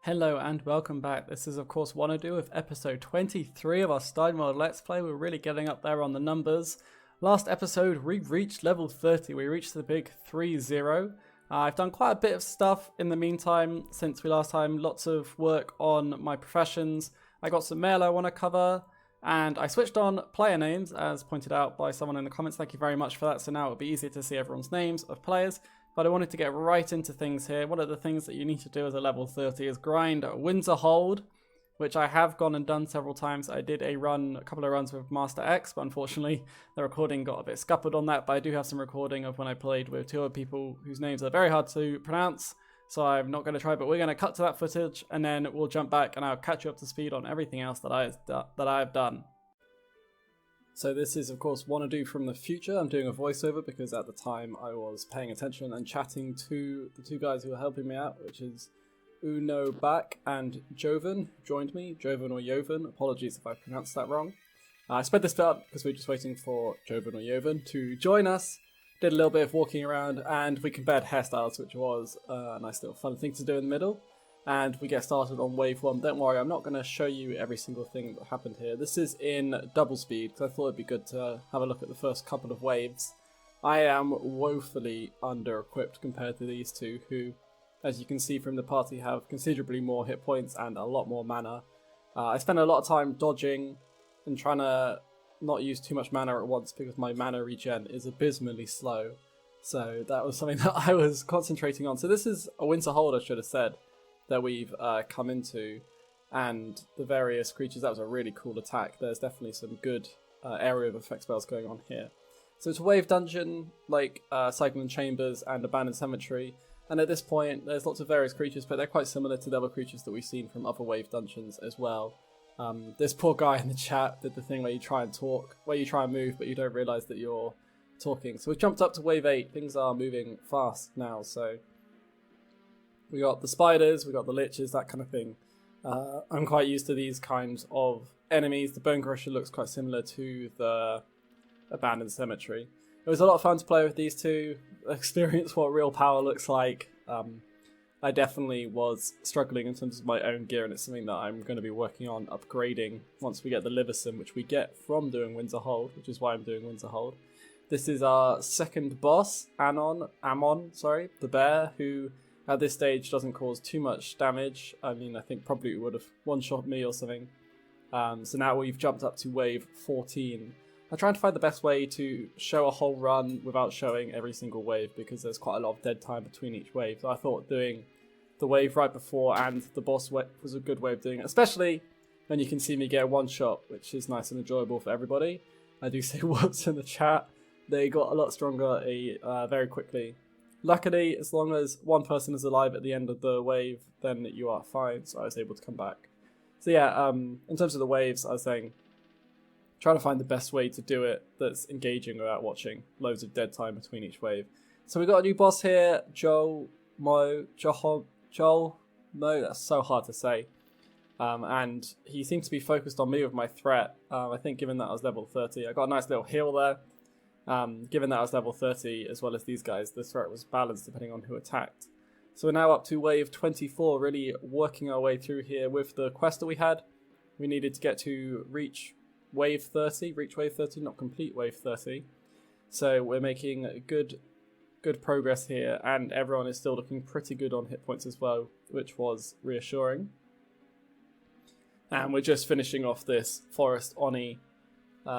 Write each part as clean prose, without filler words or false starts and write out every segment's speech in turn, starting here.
Hello and welcome back. This is of course Wanado with episode 23 of our Stein World Let's Play. We're really getting up there on the numbers. Last episode we reached level 30. We reached the big 3-0. I've done quite a bit of stuff in the meantime since we last time. Lots of work on my professions. I got some mail I want to cover and I switched on player names as pointed out by someone in the comments. Thank you very much for that. So now it'll be easier to see everyone's names of players. But I wanted to get right into things here. One of the things that you need to do as a level 30 is grind Windsor Hold, which I have gone and done several times. I did a couple of runs with Master X, but unfortunately the recording got a bit scuppered on that. But I do have some recording of when I played with two other people whose names are very hard to pronounce. So I'm not going to try, but we're going to cut to that footage and then we'll jump back and I'll catch you up to speed on everything else that I've done. So this is of course Wanado from the future. I'm doing a voiceover because at the time I was paying attention and chatting to the two guys who were helping me out, which is Uno Back and Joven joined me. Joven or Joven, apologies if I pronounced that wrong. I sped this bit up because we were just waiting for Joven or Joven to join us. Did a little bit of walking around and we compared hairstyles, which was a nice little fun thing to do in the middle. And we get started on wave 1. Don't worry, I'm not going to show you every single thing that happened here. This is in double speed because I thought it'd be good to have a look at the first couple of waves. I am woefully under-equipped compared to these two who, as you can see from the party, have considerably more hit points and a lot more mana. I spent a lot of time dodging and trying to not use too much mana at once because my mana regen is abysmally slow. So that was something that I was concentrating on. So this is a Windsor Hold, I should have said, that we've come into, and the various creatures. That was a really cool attack. There's definitely some good area of effect spells going on here. So it's a wave dungeon like Cyclone Chambers and Abandoned Cemetery, and at this point there's lots of various creatures, but they're quite similar to the other creatures that we've seen from other wave dungeons as well. This poor guy in the chat did the thing where you try and talk, where you try and move but you don't realise that you're talking. So we've jumped up to wave 8. Things are moving fast now, so we got the spiders, we got the liches, that kind of thing. I'm quite used to these kinds of enemies. The Bone Crusher looks quite similar to the Abandoned Cemetery. It was a lot of fun to play with these two, experience what real power looks like. I definitely was struggling in terms of my own gear, and it's something that I'm going to be working on upgrading once we get the Liverson, which we get from doing Windsor Hold, which is why I'm doing Windsor Hold. This is our second boss, Amon, the bear, who at this stage doesn't cause too much damage. I mean, I think probably it would have one-shot me or something. So now we've jumped up to wave 14. I'm trying to find the best way to show a whole run without showing every single wave because there's quite a lot of dead time between each wave. So I thought doing the wave right before and the boss was a good way of doing it, especially when you can see me get a one-shot, which is nice and enjoyable for everybody. I do say whoops in the chat. They got a lot stronger very quickly. Luckily, as long as one person is alive at the end of the wave, then you are fine, so I was able to come back. So yeah, in terms of the waves, I was saying, trying to find the best way to do it that's engaging without watching loads of dead time between each wave. So we got a new boss here, Joel Mo, that's so hard to say. And he seems to be focused on me with my threat. I think given that I was level 30, I got a nice little heal there. Given that I was level 30 as well as these guys, the threat was balanced depending on who attacked. So we're now up to wave 24, really working our way through here with the quest that we had. We needed to get to reach wave 30, not complete wave 30. So we're making good progress here, and everyone is still looking pretty good on hit points as well, which was reassuring. And we're just finishing off this Forest Oni,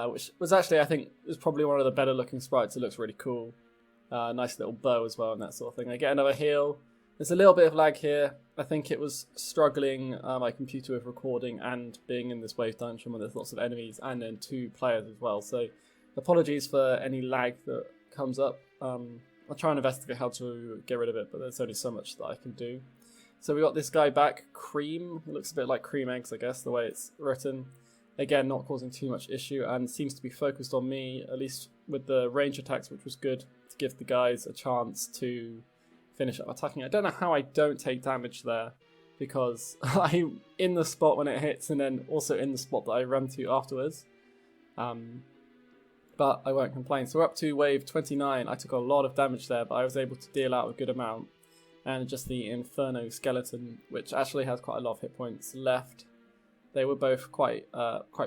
which was actually, I think, is probably one of the better looking sprites. It looks really cool. Nice little bow as well and that sort of thing. I get another heal. There's a little bit of lag here. I think it was struggling my computer with recording and being in this wave dungeon where there's lots of enemies and then 2 players as well. So apologies for any lag that comes up. I'll try and investigate how to get rid of it, but there's only so much that I can do. So we got this guy back, Cream. It looks a bit like cream eggs, I guess, the way it's written. Again, not causing too much issue and seems to be focused on me, at least with the range attacks, which was good to give the guys a chance to finish up attacking. I don't know how I don't take damage there because I'm in the spot when it hits and then also in the spot that I run to afterwards. But I won't complain. So we're up to wave 29. I took a lot of damage there, but I was able to deal out a good amount. and just the Inferno skeleton, which actually has quite a lot of hit points left. They were both quite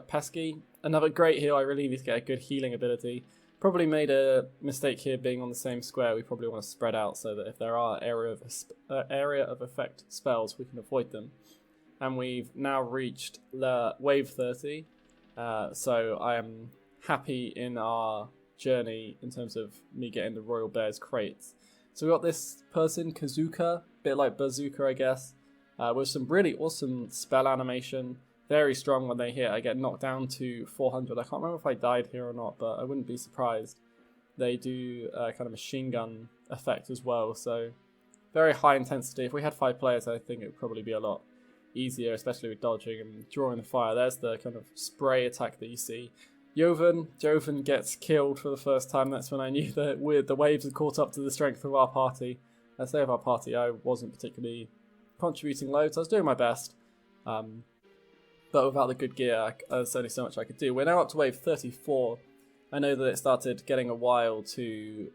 pesky. Another great heal. I really need to get a good healing ability. Probably made a mistake here being on the same square. We probably want to spread out so that if there are area of effect spells, we can avoid them. And we've now reached the wave 30. So I am happy in our journey in terms of me getting the Royal Bear's crates. So we got this person, Kazuka, a bit like Bazooka, I guess, with some really awesome spell animation. Very strong when they hit. I get knocked down to 400. I can't remember if I died here or not, but I wouldn't be surprised. They do a kind of machine gun effect as well, so very high intensity. If we had 5 players, I think it would probably be a lot easier, especially with dodging and drawing the fire. There's the kind of spray attack that you see. Joven gets killed for the first time. That's when I knew that the waves had caught up to the strength of our party. I say of our party, I wasn't particularly contributing loads. I was doing my best. But without the good gear, there's only so much I could do. We're now up to wave 34. I know that it started getting a while to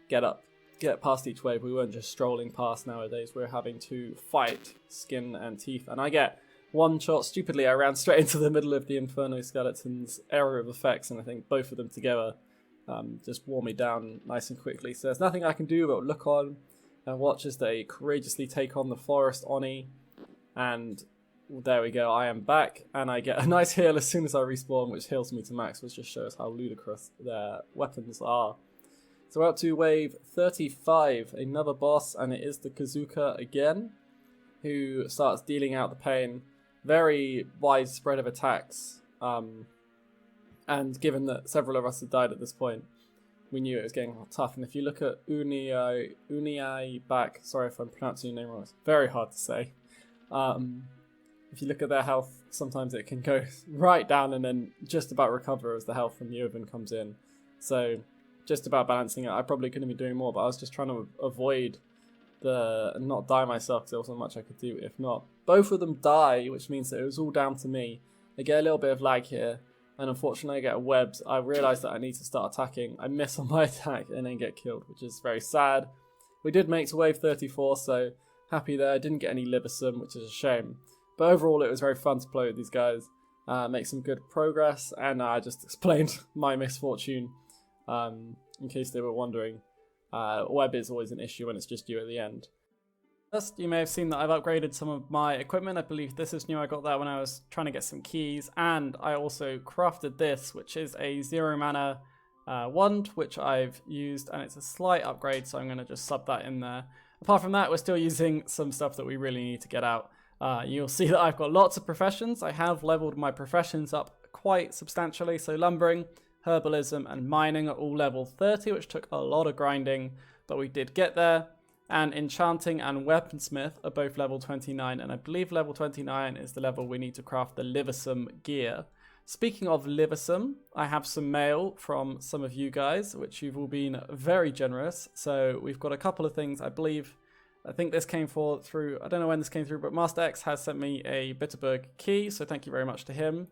get past each wave. We weren't just strolling past nowadays. We're having to fight skin and teeth. And I get one shot. Stupidly, I ran straight into the middle of the Inferno Skeleton's area of effects, and I think both of them together just wore me down nice and quickly. So there's nothing I can do but look on and watch as they courageously take on the Forest Oni. And there we go, I am back, and I get a nice heal as soon as I respawn, which heals me to max, which just shows how ludicrous their weapons are. So we're up to wave 35, another boss, and it is the Kazuka again, who starts dealing out the pain. Very widespread of attacks, and given that several of us had died at this point, we knew it was getting tough. And if you look at Unai back, sorry if I'm pronouncing your name wrong, it's very hard to say. If you look at their health, sometimes it can go right down and then just about recover as the health from Joven comes in. So just about balancing it. I probably couldn't be doing more, but I was just trying to avoid not die myself because there wasn't much I could do if not. Both of them die, which means that it was all down to me. I get a little bit of lag here, and unfortunately I get webbed. I realise that I need to start attacking. I miss on my attack and then get killed, which is very sad. We did make to wave 34, so happy there. I didn't get any Libersum, which is a shame. But overall, it was very fun to play with these guys, make some good progress, and I just explained my misfortune in case they were wondering. Web is always an issue when it's just you at the end. First, you may have seen that I've upgraded some of my equipment. I believe this is new. I got that when I was trying to get some keys, and I also crafted this, which is a 0 mana wand, which I've used, and it's a slight upgrade, so I'm going to just sub that in there. Apart from that, we're still using some stuff that we really need to get out. You'll see that I've got lots of professions. I have leveled my professions up quite substantially. So lumbering, herbalism, and mining are all level 30, which took a lot of grinding, but we did get there. And enchanting and weaponsmith are both level 29, and I believe level 29 is the level we need to craft the Liversum gear. Speaking of Liversum, I have some mail from some of you guys, which you've all been very generous. So we've got a couple of things, I think this came through, I don't know when this came through, but Master X has sent me a Bitterberg key, so thank you very much to him.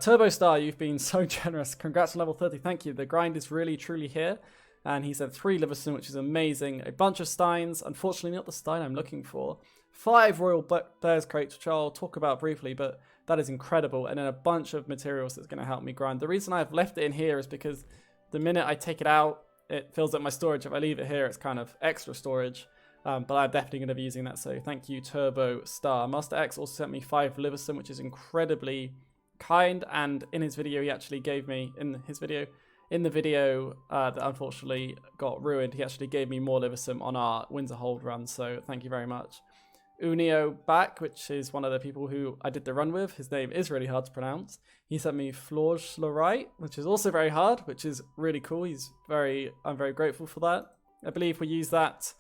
Turbo Star, you've been so generous. Congrats on level 30, thank you. The grind is really, truly here. And he said 3 Liverson, which is amazing. A bunch of Steins, unfortunately not the Stein I'm looking for. 5 Royal Bears crates, which I'll talk about briefly, but that is incredible. And then a bunch of materials that's going to help me grind. The reason I've left it in here is because the minute I take it out, it fills up my storage. If I leave it here, it's kind of extra storage. But I'm definitely going to be using that, so thank you, Turbo Star. Master X also sent me 5 Liverson, which is incredibly kind, and in his video he actually gave me, in the video that unfortunately got ruined, he actually gave me more Liverson on our Windsor Hold run, so thank you very much. Unio back, which is one of the people who I did the run with, his name is really hard to pronounce. He sent me Florge, which is also very hard, which is really cool. I'm very grateful for that. I believe we use that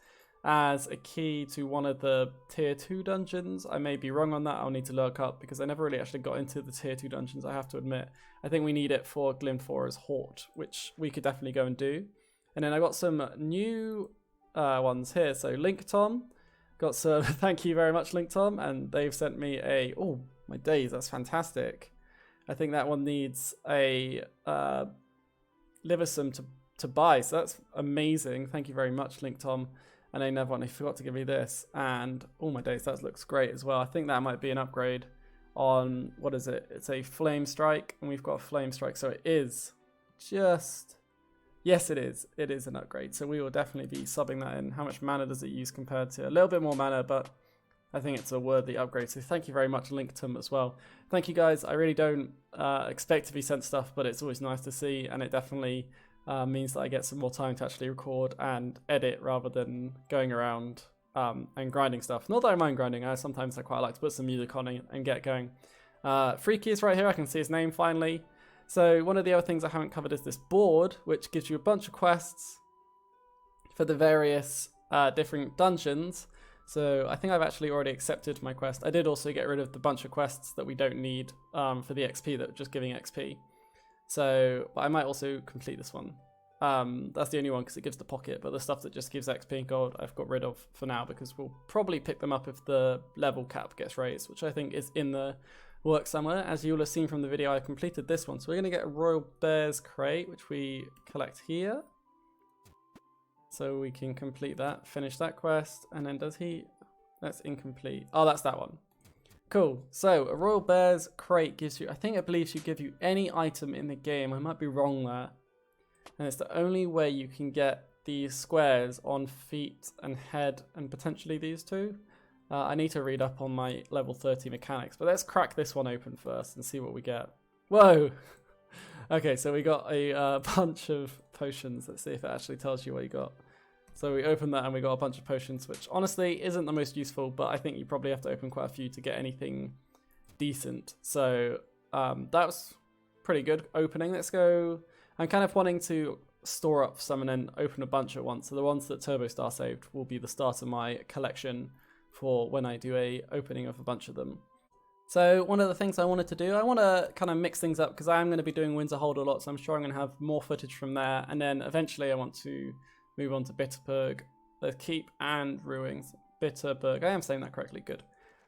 as a key to one of the tier 2 dungeons. I may be wrong on that. I'll need to look up because I never really actually got into the tier 2 dungeons, I have to admit. I think we need it for Glimfor's Hort, which we could definitely go and do. And then I got some new ones here. So Link Tom got some, thank you very much Link Tom, and they've sent me a, oh my days, that's fantastic. I think that one needs a Liversum to buy, so that's amazing. Thank you very much Link Tom. And another one, he forgot to give me this. And oh my days, that looks great as well. I think that might be an upgrade on, what is it? It's a Flame Strike, and we've got a Flame Strike. So it is just, yes it is. It is an upgrade. So we will definitely be subbing that in. How much mana does it use compared to? A little bit more mana, but I think it's a worthy upgrade. So thank you very much, Linktum, as well. Thank you guys. I really don't expect to be sent stuff, but it's always nice to see, and it definitely means that I get some more time to actually record and edit rather than going around and grinding stuff. Not that I mind grinding, sometimes I quite like to put some music on and get going. Freaky is right here, I can see his name finally. So one of the other things I haven't covered is this board, which gives you a bunch of quests for the various different dungeons. So I think I've actually already accepted my quest. I did also get rid of the bunch of quests that we don't need for the XP, that were just giving XP. So, but I might also complete this one. That's the only one because it gives the pocket, but the stuff that just gives XP and gold I've got rid of for now, because we'll probably pick them up if the level cap gets raised, which I think is in the work somewhere. As you'll have seen from the video, I completed this one. So we're going to get a Royal Bear's Crate, which we collect here. So we can complete that, finish that quest, and then does he... That's incomplete. Oh, that's that one. Cool. So a Royal Bear's Crate gives you, I think it believes you give you any item in the game. I might be wrong there. And it's the only way you can get these squares on feet and head and potentially these two. I need to read up on my level 30 mechanics, but let's crack this one open first and see what we get. Whoa! Okay, so we got a bunch of potions. Let's see if it actually tells you what you got. So we opened that and we got a bunch of potions, which honestly isn't the most useful, but I think you probably have to open quite a few to get anything decent. So that was pretty good opening. Let's go. I'm kind of wanting to store up some and then open a bunch at once. So the ones that Turbo Star saved will be the start of my collection for when I do a opening of a bunch of them. So one of the things I wanted to do, I want to kind of mix things up because I am going to be doing Windsor Hold a lot, so I'm sure I'm going to have more footage from there. And then eventually I want to move on to Bitterberg, the Keep and Ruins. Bitterberg, I am saying that correctly, good.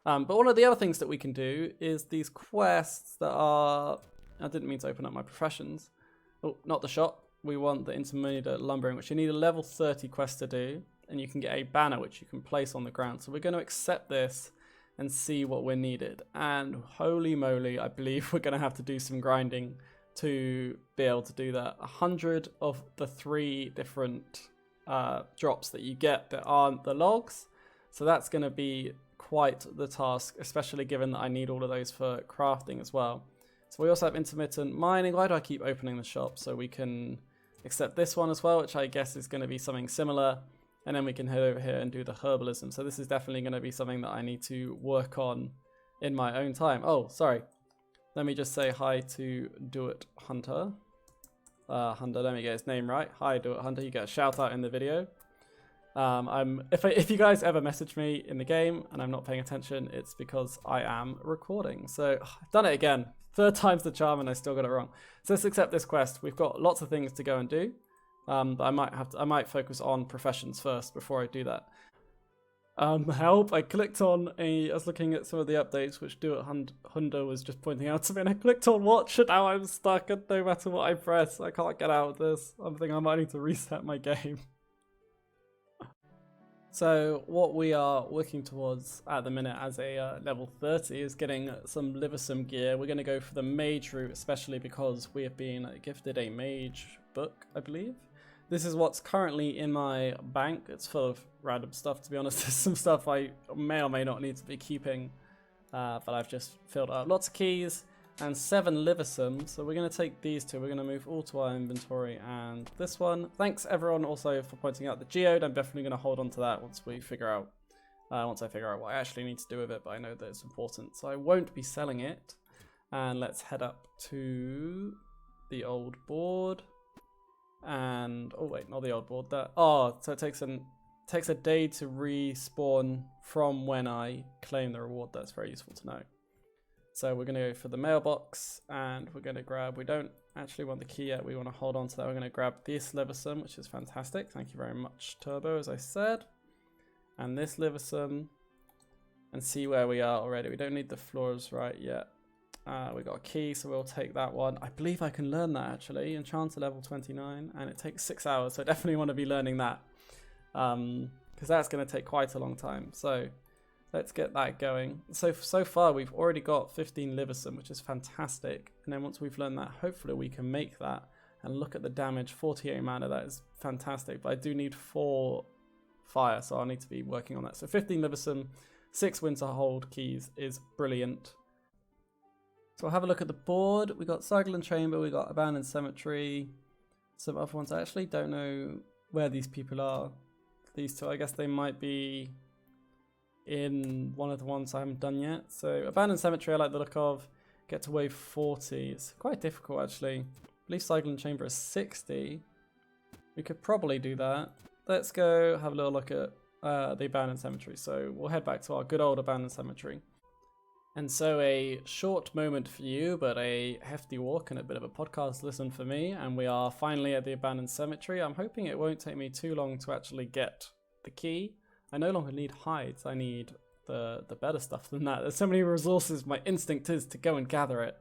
But one of the other things that we can do is these quests that are... I didn't mean to open up my professions. Oh, not the shop. We want the Intermediate Lumbering, which you need a level 30 quest to do. And you can get a banner which you can place on the ground. So we're going to accept this and see what we're needed. And holy moly, I believe we're going to have to do some grinding to be able to do that. 100 of the 3 different drops that you get that aren't the logs. So that's going to be quite the task, especially given that I need all of those for crafting as well. So we also have intermittent mining. Why do I keep opening the shop? So we can accept this one as well, which I guess is going to be something similar. And then we can head over here and do the herbalism. So this is definitely going to be something that I need to work on in my own time. Oh, sorry. Let me just say hi to Do It Hunter. Hunter, let me get his name right. Hi, Do It Hunter. You get a shout out in the video. If you guys ever message me in the game and I'm not paying attention, it's because I am recording. So I've done it again. 3rd time's the charm and I still got it wrong. So let's accept this quest. We've got lots of things to go and do. But I might focus on professions first before I do that. Help! I clicked on I was looking at some of the updates which Do It Hunter was just pointing out to me, and I clicked on watch, and now I'm stuck, and no matter what I press, I can't get out of this. I think I might need to reset my game. So what we are working towards at the minute as a level 30 is getting some Liversome gear. We're going to go for the mage route, especially because we have been gifted a mage book, I believe. This is what's currently in my bank. It's full of random stuff, to be honest. There's some stuff I may or may not need to be keeping, but I've just filled out. Lots of keys and 7 Liversome. So we're going to take these 2. We're going to move all to our inventory and this one. Thanks everyone also for pointing out the geode. I'm definitely going to hold on to that once I figure out what I actually need to do with it, but I know that it's important. So I won't be selling it. And let's head up to the old board. And oh wait, not the old board. So it takes a day to respawn from when I claim the reward. That's very useful to know. So we're going to go for the mailbox and we're going to grab, we don't actually want the key yet, we want to hold on to that. We're going to grab this Liversome, which is fantastic. Thank you very much, Turbo, as I said. And this Liversome, and see where we are already. We don't need the floors right yet. We got a key, so we'll take that one. I believe I can learn that actually. Enchanter level 29, and it takes 6 hours, so I definitely want to be learning that. because that's going to take quite a long time. So let's get that going. So far we've already got 15 Liverson, which is fantastic. And then once we've learned that, hopefully we can make that. And look at the damage, 48 mana, that is fantastic. But I do need 4 fire, so I'll need to be working on that. So 15 Liverson, 6 Windsor Hold keys is brilliant. So we'll have a look at the board. We got Cycle and Chamber, we got Abandoned Cemetery, some other ones. I actually don't know where these people are. These two, I guess they might be in one of the ones I haven't done yet. So Abandoned Cemetery I like the look of. Get to wave 40. It's quite difficult actually. I believe Cycle and Chamber is 60. We could probably do that. Let's go have a little look at the Abandoned Cemetery. So we'll head back to our good old Abandoned Cemetery. And so a short moment for you, but a hefty walk and a bit of a podcast listen for me. And we are finally at the Abandoned Cemetery. I'm hoping it won't take me too long to actually get the key. I no longer need hides. I need the better stuff than that. There's so many resources. My instinct is to go and gather it,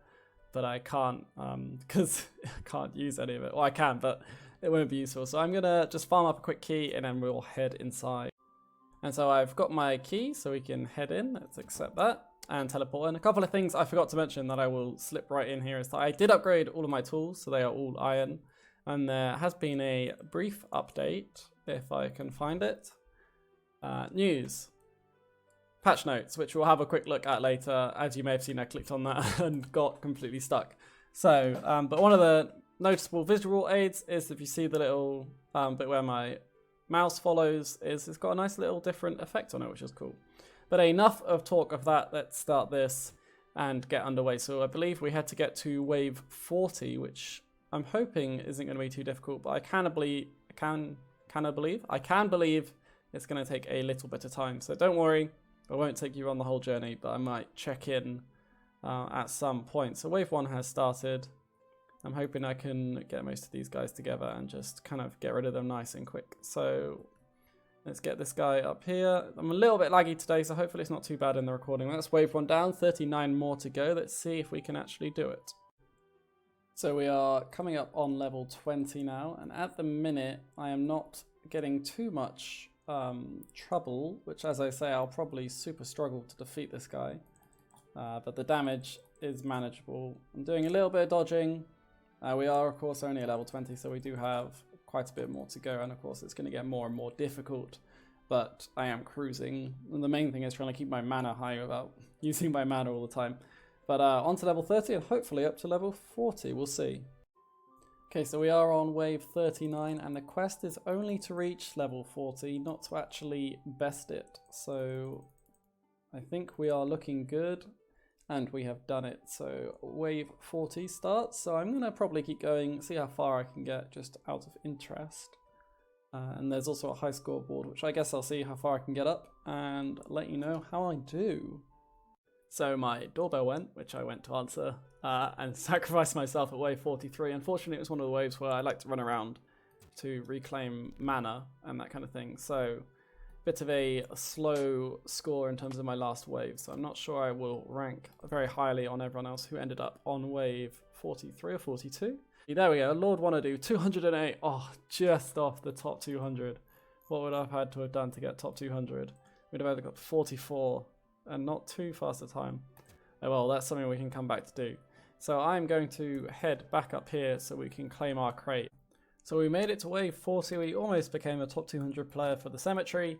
but I can't because I can't use any of it. Well, I can, but it won't be useful. So I'm going to just farm up a quick key and then we'll head inside. And so I've got my key so we can head in. Let's accept that. And teleport in. A couple of things I forgot to mention that I will slip right in here is that I did upgrade all of my tools, so they are all iron. And there has been a brief update, if I can find it. News. Patch notes, which we'll have a quick look at later. As you may have seen, I clicked on that and got completely stuck. So, but one of the noticeable visual aids is if you see the little bit where my mouse follows, it's got a nice little different effect on it, which is cool. But enough of talk of that. Let's start this and get underway. So I believe we had to get to wave 40, which I'm hoping isn't going to be too difficult. But I can believe it's going to take a little bit of time. So don't worry, I won't take you on the whole journey, but I might check in at some point. So wave 1 has started. I'm hoping I can get most of these guys together and just kind of get rid of them nice and quick. So let's get this guy up here. I'm a little bit laggy today, so hopefully it's not too bad in the recording. That's wave 1 down, 39 more to go. Let's see if we can actually do it. So we are coming up on level 20 now, and at the minute I am not getting too much trouble, which as I say, I'll probably super struggle to defeat this guy. But the damage is manageable. I'm doing a little bit of dodging. We are of course only at level 20, so we do have quite a bit more to go, and of course it's going to get more and more difficult, but I am cruising, and the main thing is trying to keep my mana high without using my mana all the time. But on to level 30 and hopefully up to level 40, we'll see. Okay, so we are on wave 39 and the quest is only to reach level 40, not to actually best it. So I think we are looking good and we have done it. So wave 40 starts, so I'm going to probably keep going, see how far I can get just out of interest. And there's also a high score board, which I guess I'll see how far I can get up and let you know how I do. So my doorbell went, which I went to answer, and sacrificed myself at wave 43. Unfortunately, it was one of the waves where I like to run around to reclaim mana and that kind of thing. So bit of a slow score in terms of my last wave. So I'm not sure I will rank very highly on everyone else who ended up on wave 43 or 42. There we go, Lord Wanado, 208. Oh, just off the top 200. What would I have had to have done to get top 200? We'd have either got 44 and not too fast a time. Oh well, that's something we can come back to do. So I'm going to head back up here so we can claim our crate. So we made it to wave 40, we almost became a top 200 player for the cemetery,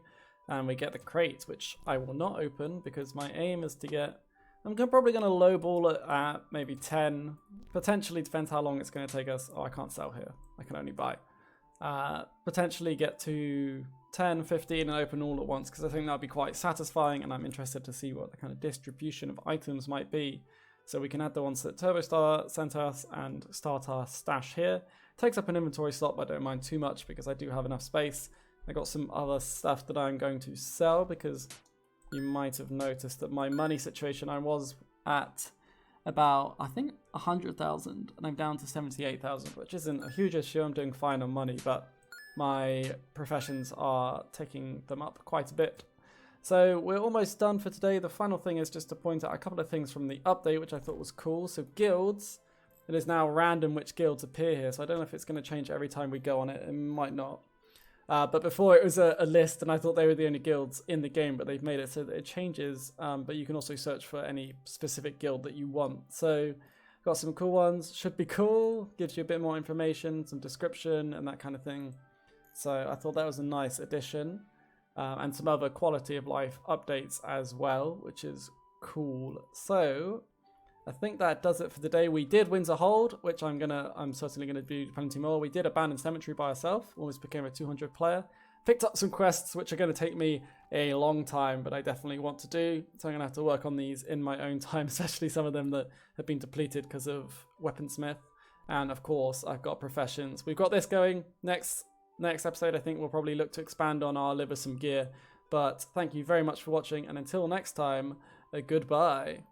and we get the crate, which I will not open because my aim is to get, I'm probably going to lowball it at maybe 10, potentially depends how long it's going to take us. Oh, I can't sell here, I can only buy. Potentially get to 10, 15 and open all at once because I think that'll be quite satisfying, and I'm interested to see what the kind of distribution of items might be. So we can add the ones that Turbostar sent us and start our stash here. Takes up an inventory slot, but I don't mind too much because I do have enough space. I got some other stuff that I'm going to sell because you might have noticed that my money situation, I was at about, I think, 100,000 and I'm down to 78,000, which isn't a huge issue. I'm doing fine on money, but my professions are taking them up quite a bit. So we're almost done for today. The final thing is just to point out a couple of things from the update, which I thought was cool. So guilds, it is now random which guilds appear here. So I don't know if it's going to change every time we go on it. It might not. But before it was a list, and I thought they were the only guilds in the game, but they've made it so that it changes. But you can also search for any specific guild that you want. So got some cool ones. Should be cool. Gives you a bit more information, some description, and that kind of thing. So I thought that was a nice addition. And some other quality of life updates as well, which is cool. So I think that does it for the day. We did Windsor Hold, which I'm certainly gonna do plenty more. We did Abandoned Cemetery by ourselves, almost became a 200 player. Picked up some quests, which are gonna take me a long time, but I definitely want to do. So I'm gonna have to work on these in my own time, especially some of them that have been depleted because of Weaponsmith. And of course, I've got professions. We've got this going. Next episode, I think we'll probably look to expand on our live with some gear. But thank you very much for watching, and until next time, goodbye.